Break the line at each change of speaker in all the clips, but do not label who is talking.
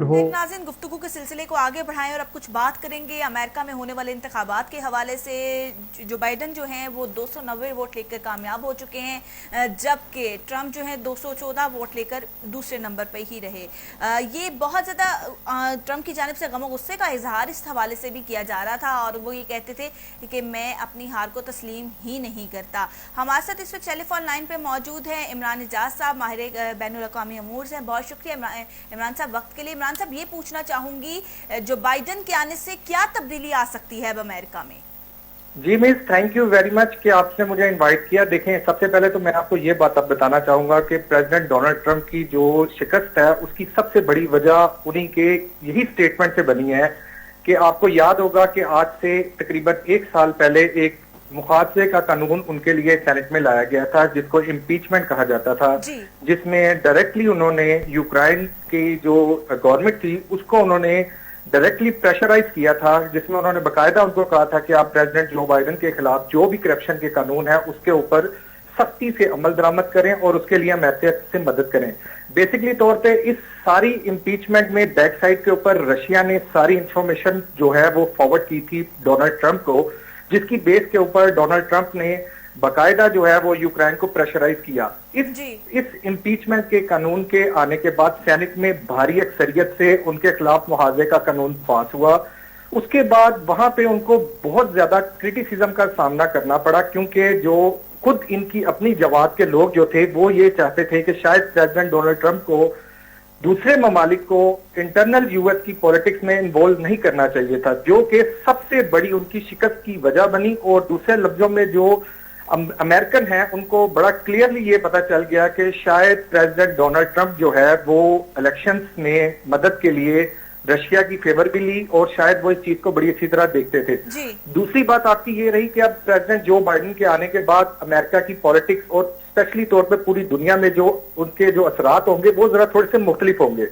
हो।
नाज़रीन, गुफ्तगू के सिलसिले को आगे बढ़ाएं और अब कुछ बात करेंगे अमेरिका में होने वाले इंतखाबात के हवाले से। जो बाइडन जो हैं वो 290 वोट लेकर कामयाब हो चुके हैं, जबकि ट्रंप जो है 214 वोट लेकर दूसरे नंबर पर ही रहे। ये बहुत ज़्यादा ट्रंप की जानिब से गम और गुस्से का इजहार इस हवाले से भी किया जा रहा था और वो ये कहते थे कि मैं अपनी हार को तस्लीम ही नहीं करता। हमारे साथ इस वक्त टेलीफोन लाइन पर मौजूद हैं इमरान एजाज साहब, माहिर बैनुल-अक़वामी अमूर से। बहुत शुक्रिया इमरान साहब वक्त के लिए। इमरान साहब, ये पूछना चाहूंगी, जो बाइडन के आने से क्या तब्दीली आ सकती है अब अमेरिका में?
जी miss, thank you very much कि आपने मुझे इनवाइट किया। देखें, सबसे पहले तो मैं आपको ये बात अब बताना चाहूंगा कि प्रेसिडेंट डोनाल्ड ट्रंप की जो शिकस्त है उसकी सबसे बड़ी वजह उन्हीं के यही स्टेटमेंट से बनी है कि आपको याद होगा कि आज से तकरीबन एक साल पहले एक मुखालफे का कानून उनके लिए सेनेट में लाया गया था जिसको इम्पीचमेंट कहा जाता था, जिसमें डायरेक्टली उन्होंने यूक्रेन की जो गवर्नमेंट थी उसको उन्होंने डायरेक्टली प्रेशराइज किया था, जिसमें उन्होंने बकायदा उनको कहा था कि आप प्रेसिडेंट जो बाइडन के खिलाफ जो भी करप्शन के कानून है उसके ऊपर सख्ती से अमल दरामद करें और उसके लिए अमेरिका से मदद करें। बेसिकली तौर पे इस सारी इम्पीचमेंट में बैक साइड के ऊपर रशिया ने सारी इंफॉर्मेशन जो है वो फॉरवर्ड की थी डोनाल्ड ट्रंप को, जिसकी बेस के ऊपर डोनाल्ड ट्रंप ने बकायदा जो है वो यूक्रेन को प्रेशराइज किया। इस इम्पीचमेंट के कानून के आने के बाद सेनेट में भारी अक्सरियत से उनके खिलाफ मुआवजे का कानून पास हुआ। उसके बाद वहां पे उनको बहुत ज्यादा क्रिटिसिज्म का सामना करना पड़ा, क्योंकि जो खुद इनकी अपनी जमात के लोग जो थे वो ये चाहते थे कि शायद प्रेसिडेंट डोनाल्ड ट्रंप को दूसरे ममालिक को इंटरनल यूएस की पॉलिटिक्स में इन्वॉल्व नहीं करना चाहिए था, जो कि सबसे बड़ी उनकी शिकस्त की वजह बनी। और दूसरे लफ्जों में जो अमेरिकन हैं उनको बड़ा क्लियरली ये पता चल गया कि शायद प्रेसिडेंट डोनाल्ड ट्रंप जो है वो इलेक्शंस में मदद के लिए रशिया की फेवर भी ली और शायद वो इस चीज को बड़ी अच्छी तरह देखते थे। दूसरी बात आपकी ये रही कि अब प्रेसिडेंट जो बाइडन के आने के बाद अमेरिका की पॉलिटिक्स और स्पेशली तौर पे पूरी दुनिया में जो उनके जो असरात होंगे वो जरा थोड़े से मुख्तलिफ होंगे।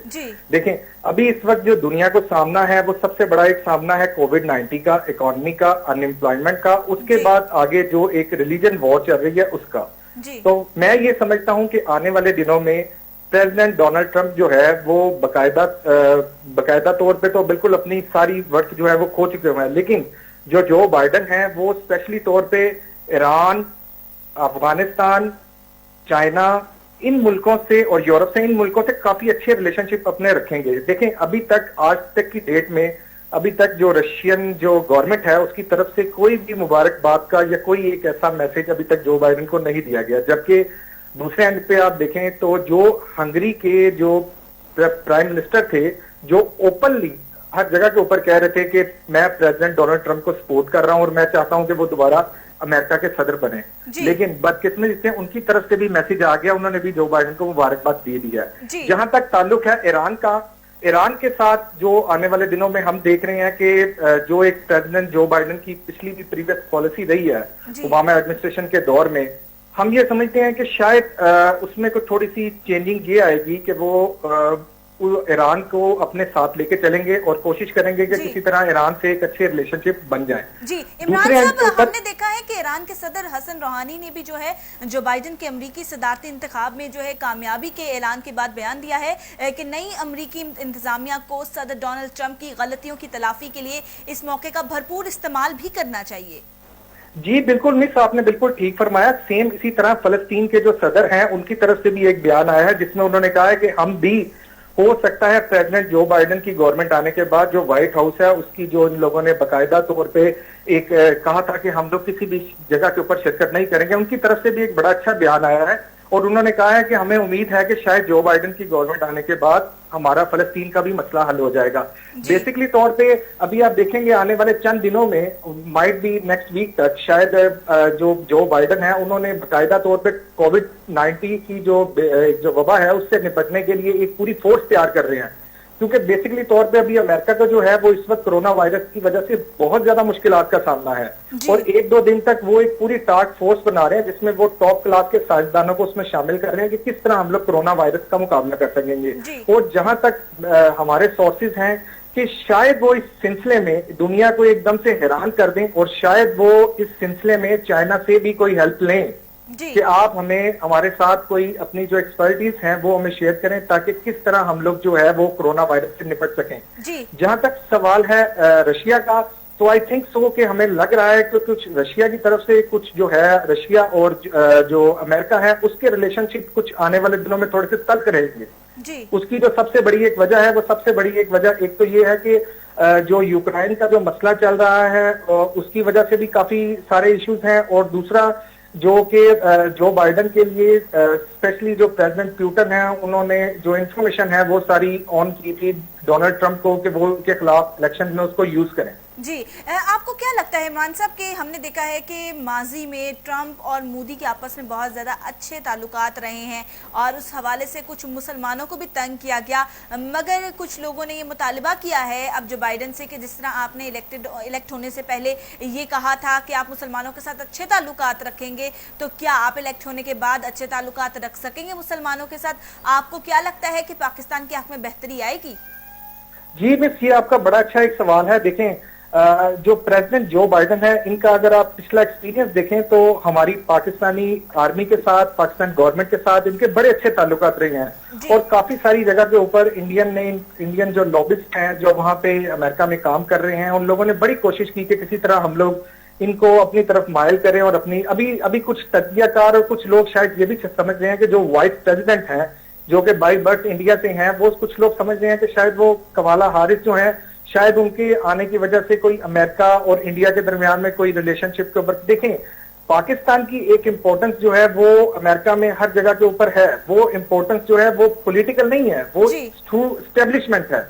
देखें, अभी इस वक्त जो दुनिया को सामना है वो सबसे बड़ा एक सामना है कोविड-19 का, इकोनॉमी का, अनएम्प्लॉयमेंट का, उसके बाद आगे जो एक रिलीजन वॉर चल रही है उसका। तो मैं ये समझता हूं कि आने वाले दिनों में प्रेसिडेंट डोनाल्ड ट्रंप जो है वो बकायदा तौर पे तो बिल्कुल अपनी सारी वर्क जो है वो खो चुके हुए हैं, लेकिन जो बाइडन है वो स्पेशली तौर पे ईरान, अफगानिस्तान, चाइना, इन मुल्कों से और यूरोप से, इन मुल्कों से काफी अच्छे रिलेशनशिप अपने रखेंगे। देखें, अभी तक आज तक की डेट में अभी तक जो रशियन जो गवर्नमेंट है उसकी तरफ से कोई भी मुबारकबाद का या कोई एक ऐसा मैसेज अभी तक जो बाइडन को नहीं दिया गया। जबकि दूसरे एंड पे आप देखें तो जो हंगरी के जो प्राइम मिनिस्टर थे जो ओपनली हर जगह के ऊपर कह रहे थे कि मैं प्रेसिडेंट डोनाल्ड ट्रंप को सपोर्ट कर रहा हूं और मैं चाहता हूं कि वो दोबारा अमेरिका के सदर बने, लेकिन बदकिस्मती से उनकी तरफ से भी मैसेज आ गया, उन्होंने भी जो बाइडन को मुबारकबाद दे दी है। जहां तक ताल्लुक है ईरान का, ईरान के साथ जो आने वाले दिनों में हम देख रहे हैं कि जो एक प्रेसिडेंट जो बाइडन की पिछली भी प्रीवियस पॉलिसी रही है ओबामा एडमिनिस्ट्रेशन के दौर में, हम ये समझते हैं कि शायद उसमें कुछ थोड़ी सी चेंजिंग ये आएगी कि वो ईरान को अपने साथ लेके चलेंगे और कोशिश करेंगे कि किसी तरह ईरान से एक अच्छे रिलेशनशिप बन जाए।
इमरान साहब, हमने देखा है कि ईरान के सदर हसन रूहानी ने भी जो है जो बाइडन के अमरीकी सदारती इंतखाब में जो है कामयाबी के ऐलान के बाद बयान दिया है कि नई अमरीकी इंतजामिया को सदर डोनाल्ड ट्रंप की गलतियों की तलाफी के लिए इस मौके का भरपूर इस्तेमाल भी करना चाहिए।
जी बिल्कुल मिस, आपने बिल्कुल ठीक फरमाया। सेम इसी तरह फलस्तीन के जो सदर हैं उनकी तरफ से भी एक बयान आया है जिसमें उन्होंने कहा है कि हम भी हो सकता है प्रेसिडेंट जो बाइडन की गवर्नमेंट आने के बाद जो व्हाइट हाउस है उसकी जो इन लोगों ने बकायदा तौर पे एक कहा था कि हम लोग किसी भी जगह के ऊपर शिरकत नहीं करेंगे, उनकी तरफ से भी एक बड़ा अच्छा बयान आया है और उन्होंने कहा है कि हमें उम्मीद है कि शायद जो बाइडन की गवर्नमेंट आने के बाद हमारा फलस्तीन का भी मसला हल हो जाएगा। बेसिकली तौर पे अभी आप देखेंगे आने वाले चंद दिनों में, माइट बी नेक्स्ट वीक तक, शायद जो बाइडन है उन्होंने बाकायदा तौर पे कोविड-19 की जो वबा है उससे निपटने के लिए एक पूरी फोर्स तैयार कर रहे हैं, क्योंकि बेसिकली तौर पे अभी अमेरिका का जो है वो इस वक्त कोरोना वायरस की वजह से बहुत ज्यादा मुश्किलात का सामना है और एक दो दिन तक वो एक पूरी टास्क फोर्स बना रहे हैं जिसमें वो टॉप क्लास के साइंसदानों को उसमें शामिल कर रहे हैं कि किस तरह हम लोग कोरोना वायरस का मुकाबला कर सकेंगे। और जहां तक हमारे सोर्सेज हैं कि शायद वो इस सिलसिले में दुनिया को एकदम से हैरान कर दें और शायद वो इस सिलसिले में चाइना से भी कोई हेल्प लें
जी
कि आप हमें हमारे साथ कोई अपनी जो एक्सपर्टीज हैं वो हमें शेयर करें ताकि किस तरह हम लोग जो है वो कोरोना वायरस से निपट सकें।
जी
जहां तक सवाल है रशिया का, तो आई थिंक सो कि हमें लग रहा है कि कुछ रशिया की तरफ से कुछ जो है रशिया और जो अमेरिका है उसके रिलेशनशिप कुछ आने वाले दिनों में थोड़े से तल्ख रहेंगे।
जी
उसकी जो सबसे बड़ी एक वजह है, वो सबसे बड़ी एक वजह एक तो ये है कि जो यूक्रेन का जो मसला चल रहा है उसकी वजह से भी काफी सारे इश्यूज हैं, और दूसरा जो कि जो बाइडेन के लिए स्पेशली जो प्रेसिडेंट प्यूटन है उन्होंने जो इंफॉर्मेशन है वो सारी ऑन की थी डोनाल्ड ट्रंप को कि वो उनके खिलाफ इलेक्शन में उसको यूज करें।
जी आपको क्या लगता है इमरान साहब कि हमने देखा है कि माजी में ट्रंप और मोदी के आपस में बहुत ज़्यादा अच्छे ताल्लुकात रहे हैं और उस हवाले से कुछ मुसलमानों को भी तंग किया गया, मगर कुछ लोगों ने ये मुतालबा किया है अब जो बाइडेन से कि जिस तरह आपने इलेक्ट होने से पहले ये कहा था कि आप मुसलमानों के साथ अच्छे ताल्लुकात रखेंगे, तो क्या आप इलेक्ट होने के बाद अच्छे ताल्लुकात रख सकेंगे मुसलमानों के साथ? आपको क्या लगता है कि पाकिस्तान के हक में बेहतरी आएगी?
जी मिस, ये आपका बड़ा अच्छा एक सवाल है। देखें जो प्रेसिडेंट जो बाइडेन है इनका अगर आप पिछला एक्सपीरियंस देखें तो हमारी पाकिस्तानी आर्मी के साथ, पाकिस्तान गवर्नमेंट के साथ इनके बड़े अच्छे ताल्लुकात रहे हैं, और काफी सारी जगह के ऊपर इंडियन जो लॉबिस्ट हैं जो वहां पे अमेरिका में काम कर रहे हैं उन लोगों ने बड़ी कोशिश की कि किसी तरह हम लोग इनको अपनी तरफ माइल करें, और अपनी अभी कुछ तज्जियाकार और कुछ लोग शायद ये भी समझ रहे हैं कि जो वाइस प्रेसिडेंट हैं जो कि बाई बर्थ इंडिया से हैं, वो कुछ लोग समझ रहे हैं कि शायद वो कमाला हारिस जो हैं शायद उनके आने की वजह से कोई अमेरिका और इंडिया के दरमियान में कोई रिलेशनशिप के ऊपर देखें। पाकिस्तान की एक इम्पोर्टेंस जो है वो अमेरिका में हर जगह के ऊपर है, वो इम्पोर्टेंस जो है वो पॉलिटिकल नहीं है, वो थ्रू स्टेब्लिशमेंट है।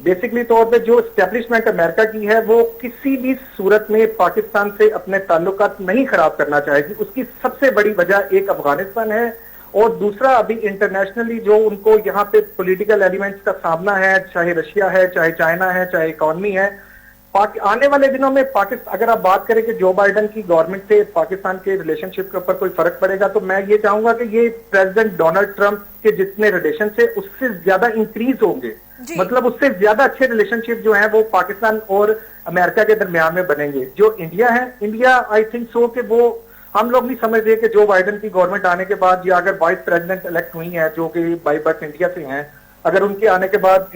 बेसिकली तौर पे जो स्टेब्लिशमेंट अमेरिका की है वो किसी भी सूरत में पाकिस्तान से अपने ताल्लुकात नहीं खराब करना चाहेगी। उसकी सबसे बड़ी वजह एक अफगानिस्तान है, और दूसरा अभी इंटरनेशनली जो उनको यहाँ पे पॉलिटिकल एलिमेंट्स का सामना है, चाहे रशिया है, चाहे चाइना है, चाहे इकॉनमी है। आने वाले दिनों में पाकिस्तान, अगर आप बात करें कि जो बाइडेन की गवर्नमेंट से पाकिस्तान के रिलेशनशिप के ऊपर कोई फर्क पड़ेगा, तो मैं ये चाहूंगा कि ये प्रेसिडेंट डोनाल्ड ट्रंप के जितने रिलेशन से उससे ज्यादा इंक्रीज होंगे, मतलब उससे ज्यादा अच्छे रिलेशनशिप जो है वो पाकिस्तान और अमेरिका के दरमियान में बनेंगे। जो इंडिया है, इंडिया आई थिंक सो कि वो हम लोग नहीं समझ रहे कि जो बाइडेन की गवर्नमेंट आने के बाद या अगर वाइस प्रेसिडेंट इलेक्ट हुई हैं जो कि बाई बर्थ इंडिया से हैं, अगर उनके आने के बाद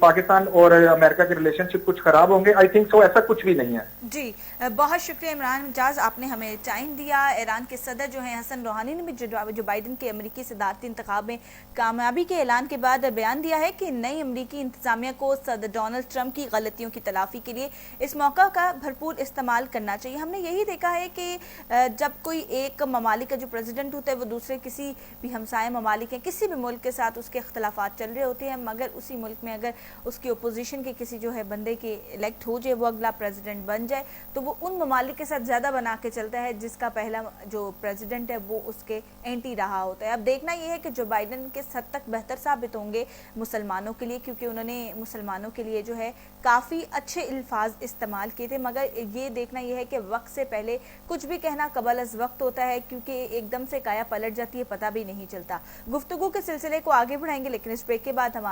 पाकिस्तान और अमेरिका के रिलेशनशिप कुछ खराब होंगे, आई थिंक सो ऐसा कुछ भी नहीं है।
जी बहुत शुक्रिया इमरान मिजाज, आपने हमें टाइम दिया। ईरान के सदर जो हैं हसन रूहानी ने भी जो बाइडेन के अमेरिकी सदारती इंतखाब में कामयाबी के ऐलान के बाद बयान दिया है कि नई अमेरिकी इंतजामिया को सदर डोनाल्ड ट्रंप की गलतियों की तलाफी के लिए इस मौका का भरपूर इस्तेमाल करना चाहिए। हमने यही देखा है कि जब कोई एक ममालिक का जो प्रेसिडेंट होता है वो दूसरे किसी भी हमसाया ममालिक हैं, किसी भी मुल्क के साथ उसके अख्तलाफात चल रहे होते हैं, मगर उसी मुल्क में अगर उसकी अपोजिशन के किसी जो है बंदे के इलेक्ट हो जाए, वो अगला प्रेसिडेंट बन जाए, तो वो उन ममालिक के साथ ज़्यादा बना के चलता है जिसका पहला जो प्रेसिडेंट है वो उसके एंटी रहा होता है। अब देखना ये है कि जो बाइडेन किस हद तक बेहतर साबित होंगे मुसलमानों के लिए, क्योंकि उन्होंने मुसलमानों के लिए जो है काफ़ी अच्छे अल्फाज इस्तेमाल किए थे, मगर ये देखना यह है कि वक्त से पहले कुछ भी कहना कबल अज़ वक्त होता है, क्योंकि एकदम से काया पलट जाती है, पता भी नहीं चलता। गुफ्तगू के सिलसिले को आगे बढ़ाएंगे, लेकिन इस ब्रेक के बाद हमारे